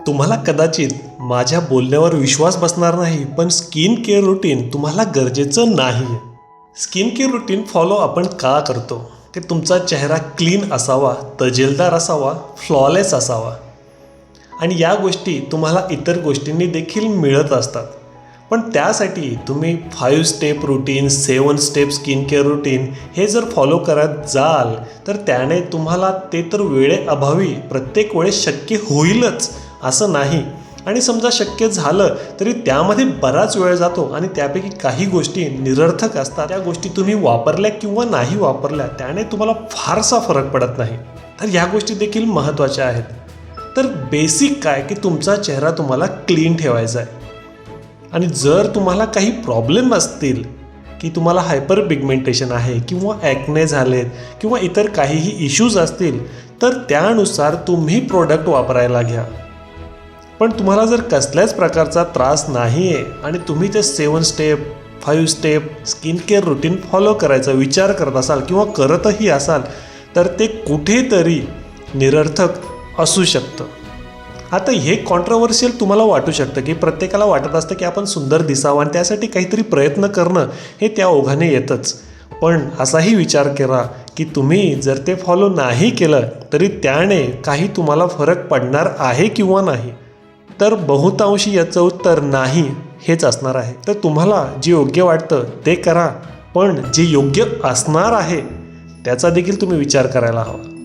तुम्हाला कदाचित माझ्या बोलण्यावर विश्वास बसणार नाही, पण स्किन केअर रुटीन तुम्हाला गरजेचं नाही आहे. स्किन केअर रुटीन फॉलो आपण का करतो? की तुमचा चेहरा क्लीन असावा, तजेलदार असावा, फ्लॉलेस असावा. आणि या गोष्टी तुम्हाला इतर गोष्टींनी देखील मिळत असतात. पण त्यासाठी तुम्ही 5 step routine, 7 step skin care routine हे जर फॉलो करत जाल तर त्याने तुम्हाला ते तर वेळेअभावी प्रत्येक वेळेस शक्य होईलच असं नाही. आणि समजा शक्य झालं तरी त्यामध्ये बराच वेळ जातो आणि त्यापैकी काही गोष्टी निरर्थक असतात. त्या गोष्टी तुम्ही वापरल्या किंवा नाही वापरल्या त्याने तुम्हाला फारसा फरक पडत नाही. तर ह्या गोष्टी देखील महत्त्वाच्या आहेत. तर बेसिक काय की तुमचा चेहरा तुम्हाला क्लीन ठेवायचा आहे. आणि जर तुम्हाला काही प्रॉब्लेम असतील की तुम्हाला हायपर पिगमेंटेशन आहे किंवा ॲक्ने झालेत किंवा इतर काहीही इश्यूज असतील तर त्यानुसार तुम्ही प्रोडक्ट वापरायला घ्या. पण तुम्हाला जर कसल्याच प्रकारचा त्रास नाही आहे आणि तुम्ही ते 7 step 5 step skin care routine follow करायचा विचार करत असाल किंवा करतही असाल तर ते कुठेतरी निरर्थक असू शकतं. आता हे कॉन्ट्रोवर्शियल तुम्हाला वाटू शकतं की प्रत्येकाला वाटत असतं की आपण सुंदर दिसावं आणि त्यासाठी काहीतरी प्रयत्न करणं हे त्या ओघाने येतंच. पण असाही विचार करा की तुम्ही जर ते फॉलो नाही केलं तरी त्याने काही तुम्हाला फरक पडणार आहे किंवा नाही. तर बहुतांशी याचं उत्तर नाही हेच असणार आहे. तर तुम्हाला जे योग्य वाटतं ते करा, पण जे योग्य असणार आहे त्याचा देखील तुम्ही विचार करायला हवा.